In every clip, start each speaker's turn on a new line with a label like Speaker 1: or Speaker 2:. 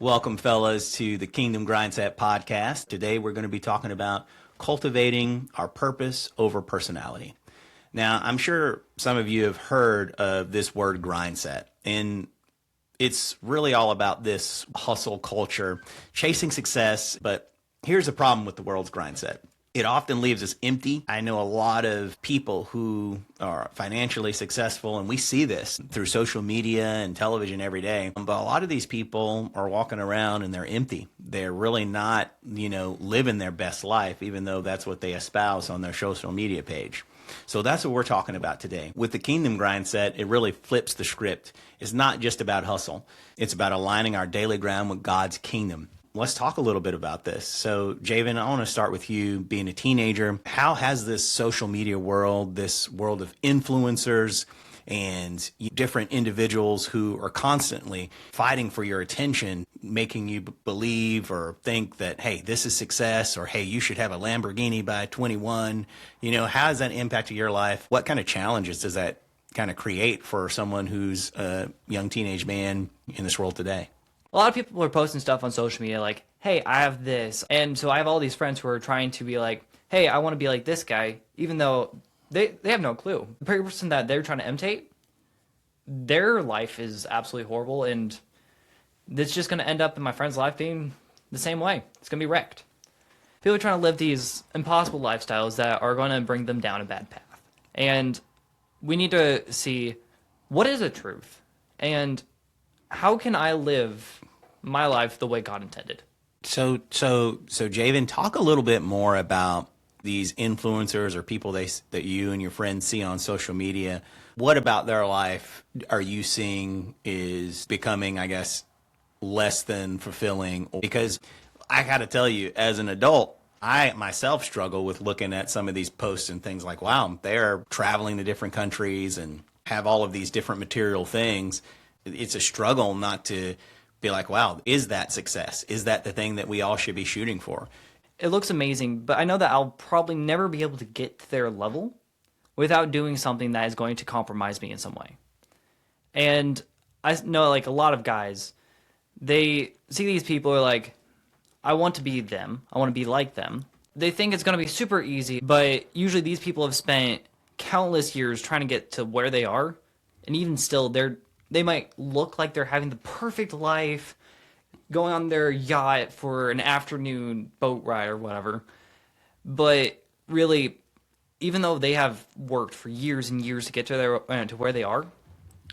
Speaker 1: Welcome, fellas, to the Kingdom Grindset podcast. Today, we're going to be talking about cultivating our purpose over personality. Now, I'm sure some of you have heard of this word grindset, and it's really all about this hustle culture, chasing success. But here's the problem with the world's grindset. It often leaves us empty. I know a lot of people who are financially successful, and we see this through social media and television every day. But a lot of these people are walking around and they're empty. They're really not, living their best life, even though that's what they espouse on their social media page. So that's what we're talking about today. With the Kingdom Grindset, it really flips the script. It's not just about hustle. It's about aligning our daily grind with God's kingdom. Let's talk a little bit about this. So, Javen, I want to start with you being a teenager. How has this social media world, this world of influencers and different individuals who are constantly fighting for your attention, making you believe or think that, hey, this is success, or hey, you should have a Lamborghini by 21. How has that impacted your life? What kind of challenges does that kind of create for someone who's a young teenage man in this world today?
Speaker 2: A lot of people are posting stuff on social media like, hey, I have this. And so I have all these friends who are trying to be like, hey, I want to be like this guy, even though they have no clue. The person that they're trying to imitate, their life is absolutely horrible. And it's just going to end up in my friend's life being the same way. It's going to be wrecked. People are trying to live these impossible lifestyles that are going to bring them down a bad path. And we need to see what is the truth and how can I live my life the way God intended? So
Speaker 1: Javen, talk a little bit more about these influencers or people that you and your friends see on social media. What about their life are you seeing is becoming, I guess, less than fulfilling? Because I got to tell you, as an adult, I myself struggle with looking at some of these posts and things like, wow, they're traveling to different countries and have all of these different material things. It's a struggle not to be like, wow, is that success? Is that the thing that we all should be shooting for?
Speaker 2: It looks amazing, but I know that I'll probably never be able to get to their level without doing something that is going to compromise me in some way. And I know like a lot of guys, they see these people are like, I want to be them. I want to be like them. They think it's going to be super easy, but usually these people have spent countless years trying to get to where they are. And even still, they might look like they're having the perfect life, going on their yacht for an afternoon boat ride or whatever. But really, even though they have worked for years and years to get to where they are,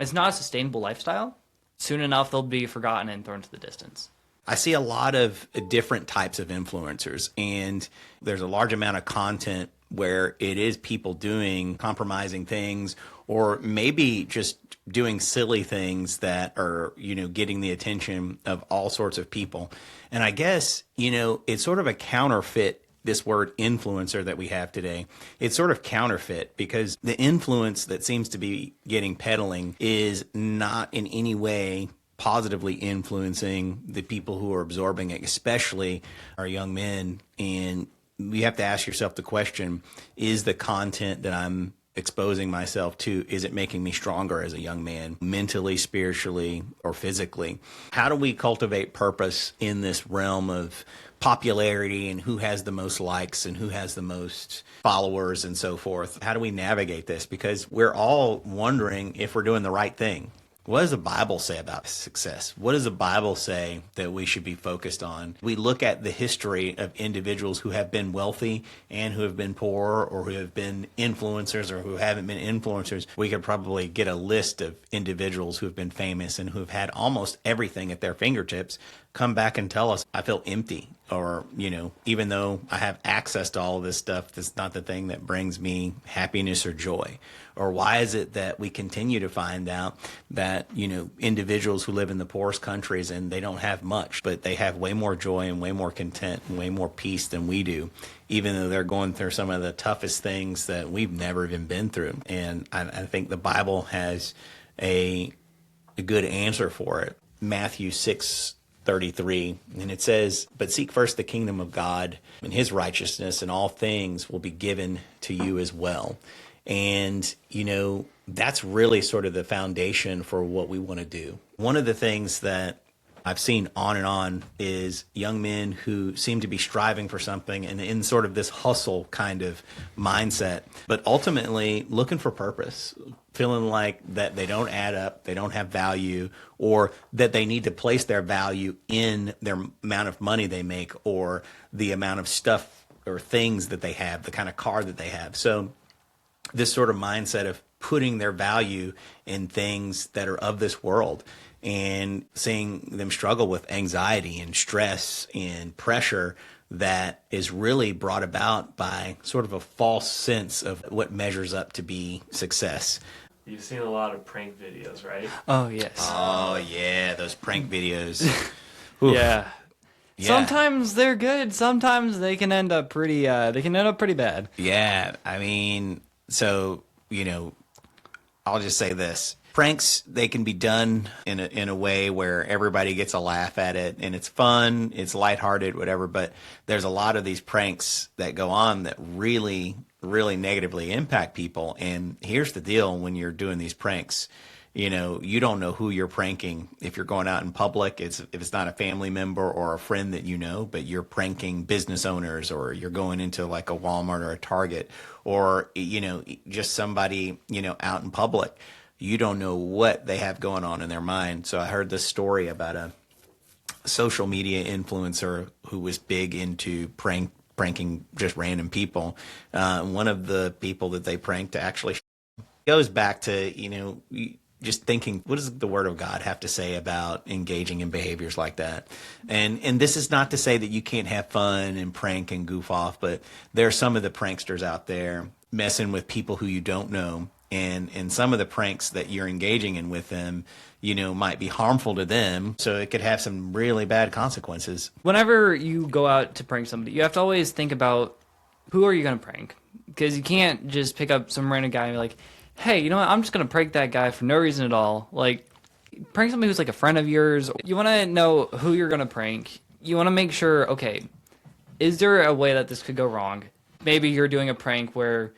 Speaker 2: it's not a sustainable lifestyle. Soon enough, they'll be forgotten and thrown to the distance.
Speaker 1: I see a lot of different types of influencers, and there's a large amount of content where it is people doing compromising things, or maybe just doing silly things that are, getting the attention of all sorts of people. And I guess, it's sort of a counterfeit, this word influencer that we have today. It's sort of counterfeit because the influence that seems to be getting peddling is not in any way positively influencing the people who are absorbing it, especially our young men. And you have to ask yourself the question, is the content that I'm exposing myself to, is it making me stronger as a young man, mentally, spiritually, or physically? How do we cultivate purpose in this realm of popularity and who has the most likes and who has the most followers and so forth? How do we navigate this? Because we're all wondering if we're doing the right thing. What does the Bible say about success? What does the Bible say that we should be focused on? We look at the history of individuals who have been wealthy and who have been poor, or who have been influencers or who haven't been influencers. We could probably get a list of individuals who have been famous and who have had almost everything at their fingertips come back and tell us, I feel empty. Or, even though I have access to all of this stuff, that's not the thing that brings me happiness or joy. Or why is it that we continue to find out that, individuals who live in the poorest countries and they don't have much, but they have way more joy and way more content and way more peace than we do, even though they're going through some of the toughest things that we've never even been through. And I think the Bible has a good answer for it. Matthew 6:33, and it says, but seek first the kingdom of God and his righteousness, and all things will be given to you as well. And, that's really sort of the foundation for what we want to do. One of the things that I've seen on and on is young men who seem to be striving for something and in sort of this hustle kind of mindset, but ultimately looking for purpose, feeling like that they don't add up, they don't have value, or that they need to place their value in their amount of money they make or the amount of stuff or things that they have, the kind of car that they have. So this sort of mindset of putting their value in things that are of this world and seeing them struggle with anxiety and stress and pressure that is really brought about by sort of a false sense of what measures up to be success.
Speaker 3: You've seen a lot of prank videos, right?
Speaker 2: Oh, yes.
Speaker 1: Oh, yeah, those prank videos.
Speaker 2: Yeah.
Speaker 1: Yeah.
Speaker 2: Sometimes they're good. Sometimes they can end up pretty bad.
Speaker 1: Yeah, I mean, so, I'll just say this. Pranks, they can be done in a way where everybody gets a laugh at it and it's fun, it's lighthearted, whatever, but there's a lot of these pranks that go on that really, really negatively impact people. And here's the deal when you're doing these pranks, you don't know who you're pranking. If you're going out in public, if it's not a family member or a friend that you know, but you're pranking business owners, or you're going into like a Walmart or a Target, or, just somebody, out in public. You don't know what they have going on in their mind. So I heard this story about a social media influencer who was big into pranking just random people. One of the people that they pranked actually goes back to, just thinking, what does the word of God have to say about engaging in behaviors like that? And this is not to say that you can't have fun and prank and goof off, but there are some of the pranksters out there messing with people who you don't know. And some of the pranks that you're engaging in with them, might be harmful to them. So it could have some really bad consequences.
Speaker 2: Whenever you go out to prank somebody, you have to always think about who are you going to prank? Because you can't just pick up some random guy and be like, hey, you know what? I'm just going to prank that guy for no reason at all. Like, prank somebody who's like a friend of yours. You want to know who you're going to prank. You want to make sure, okay, is there a way that this could go wrong? Maybe you're doing a prank where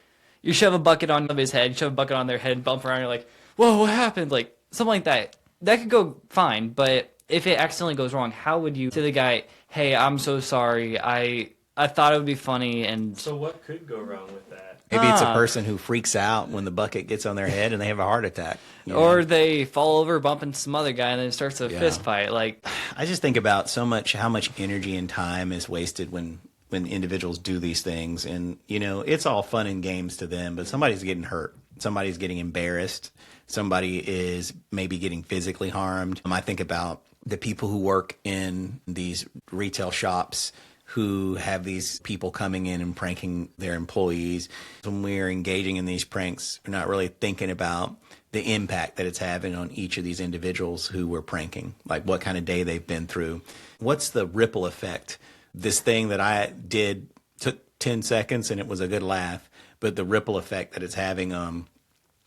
Speaker 2: you shove a bucket on somebody's head, you shove a bucket on their head, and bump around, you're like, whoa, what happened? Like, something like that. That could go fine, but if it accidentally goes wrong, how would you say to the guy, hey, I'm so sorry, I thought it would be funny, and...
Speaker 3: So what could go wrong with that?
Speaker 1: Maybe it's a person who freaks out when the bucket gets on their head and they have a heart attack.
Speaker 2: Or they fall over, bump into some other guy, and then it starts a fist fight. Like,
Speaker 1: I just think about how much energy and time is wasted when individuals do these things. And, it's all fun and games to them, but somebody's getting hurt. Somebody's getting embarrassed. Somebody is maybe getting physically harmed. I think about the people who work in these retail shops who have these people coming in and pranking their employees. When we're engaging in these pranks, we're not really thinking about the impact that it's having on each of these individuals who we're pranking, like what kind of day they've been through. What's the ripple effect? This thing that I did took 10 seconds and it was a good laugh, but the ripple effect that it's having on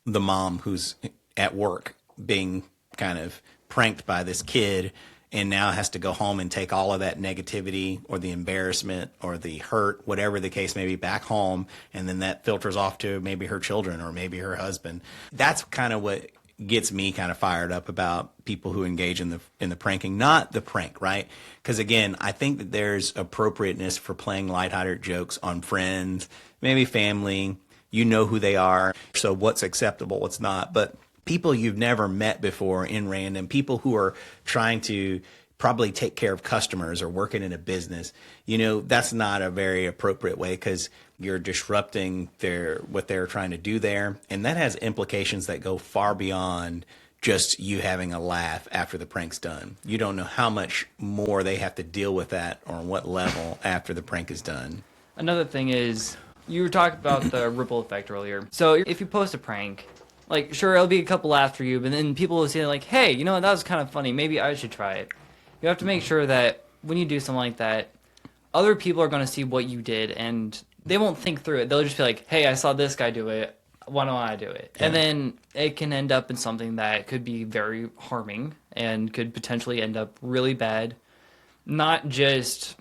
Speaker 1: the mom who's at work being kind of pranked by this kid and now has to go home and take all of that negativity or the embarrassment or the hurt, whatever the case may be, back home, and then that filters off to maybe her children or maybe her husband. That's kind of what gets me kind of fired up about people who engage in the pranking, not the prank, right? Because again, I think that there's appropriateness for playing lighthearted jokes on friends, maybe family. You know who they are, so what's acceptable, what's not. But people you've never met before in random, people who are trying to probably take care of customers or working in a business, that's not a very appropriate way because you're disrupting what they're trying to do there. And that has implications that go far beyond just you having a laugh after the prank's done. You don't know how much more they have to deal with that or on what level after the prank is done.
Speaker 2: Another thing is, you were talking about the ripple effect earlier. So if you post a prank, like, sure, it'll be a couple laughs for you, but then people will say, like, hey, that was kind of funny. Maybe I should try it. You have to make sure that when you do something like that, other people are going to see what you did, and they won't think through it. They'll just be like, hey, I saw this guy do it. Why don't I do it? Yeah. And then it can end up in something that could be very harming and could potentially end up really bad, not just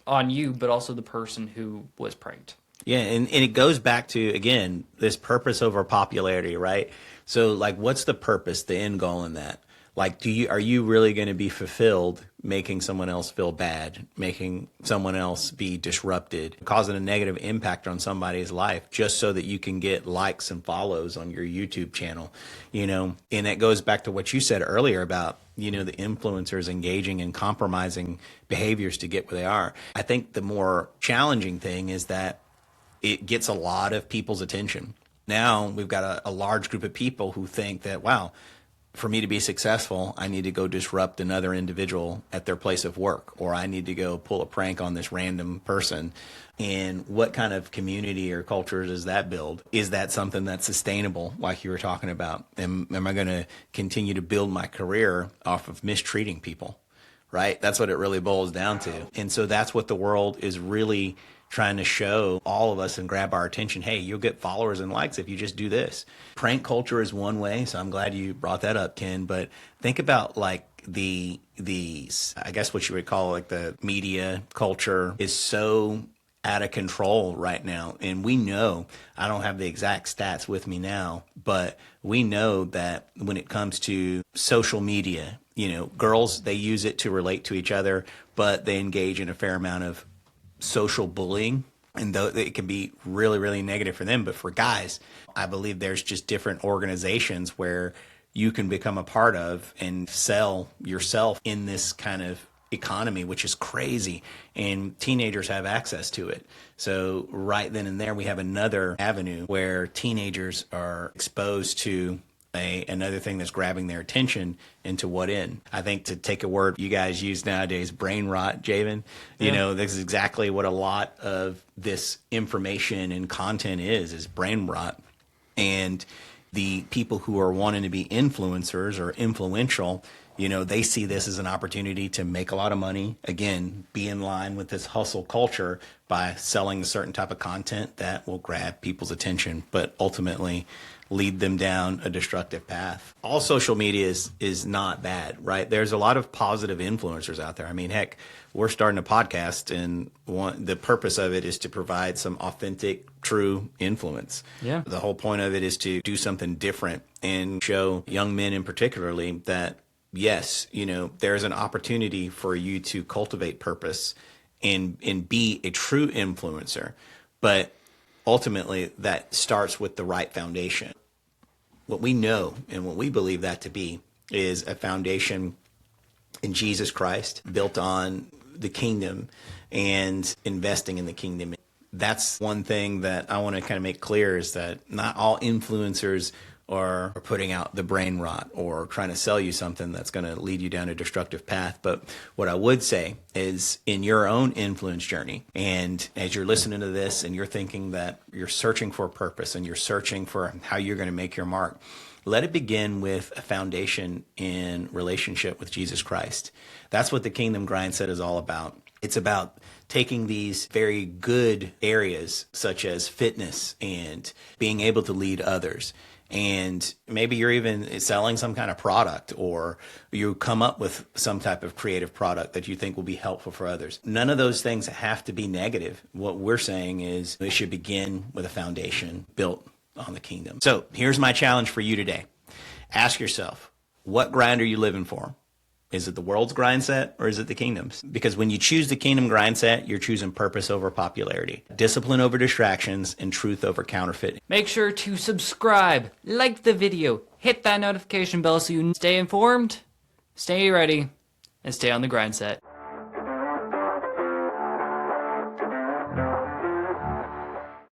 Speaker 2: on you, but also the person who was pranked.
Speaker 1: Yeah, and it goes back to, again, this purpose over popularity, right? So, like, what's the purpose, the end goal in that? Like, are you really going to be fulfilled making someone else feel bad, making someone else be disrupted, causing a negative impact on somebody's life just so that you can get likes and follows on your YouTube channel, you know? And that goes back to what you said earlier about, you know, the influencers engaging in compromising behaviors to get where they are. I think the more challenging thing is that it gets a lot of people's attention. Now we've got a large group of people who think that, wow, for me to be successful, I need to go disrupt another individual at their place of work, or I need to go pull a prank on this random person. And what kind of community or culture does that build? Is that something that's sustainable, like you were talking about? Am I going to continue to build my career off of mistreating people? Right? That's what it really boils down to. And so that's what the world is really trying to show all of us and grab our attention. Hey, you'll get followers and likes if you just do this. Prank culture is one way, so I'm glad you brought that up, Ken. But think about like the I guess what you would call like the media culture is so out of control right now. And we know, I don't have the exact stats with me now, but we know that when it comes to social media, you know, girls, they use it to relate to each other, but they engage in a fair amount of social bullying, and though it can be really, really negative for them. But for guys, I believe there's just different organizations where you can become a part of and sell yourself in this kind of economy, which is crazy. And teenagers have access to it. So right then and there, we have another avenue where teenagers are exposed to another thing that's grabbing their attention. Into what end? I think, to take a word you guys use nowadays, brain rot, Javen, you know, this is exactly what a lot of this information and content is brain rot. And the people who are wanting to be influencers or influential, you know, they see this as an opportunity to make a lot of money, again, be in line with this hustle culture by selling a certain type of content that will grab people's attention, but ultimately lead them down a destructive path. All social media is not bad, right? There's a lot of positive influencers out there. I mean, heck, we're starting a podcast, and the purpose of it is to provide some authentic, true influence.
Speaker 2: Yeah.
Speaker 1: The whole point of it is to do something different and show young men in particularly that, yes, you know, there's an opportunity for you to cultivate purpose and be a true influencer. But ultimately, that starts with the right foundation. What we know and what we believe that to be is a foundation in Jesus Christ, built on the kingdom and investing in the kingdom. That's one thing that I want to kind of make clear, is that not all influencers are putting out the brain rot or trying to sell you something that's going to lead you down a destructive path. But what I would say is, in your own influence journey, and as you're listening to this and you're thinking that you're searching for a purpose and you're searching for how you're going to make your mark, let it begin with a foundation in relationship with Jesus Christ. That's what the Kingdom Grindset is all about. It's about taking these very good areas such as fitness and being able to lead others. And maybe you're even selling some kind of product, or you come up with some type of creative product that you think will be helpful for others. None of those things have to be negative. What we're saying is it should begin with a foundation built on the kingdom. So here's my challenge for you today. Ask yourself, what grind are you living for? Is it the world's grind set, or is it the kingdom's? Because when you choose the kingdom grind set, you're choosing purpose over popularity, discipline over distractions, and truth over counterfeit.
Speaker 2: Make sure to subscribe, like the video, hit that notification bell so you stay informed, stay ready, and stay on the grind set.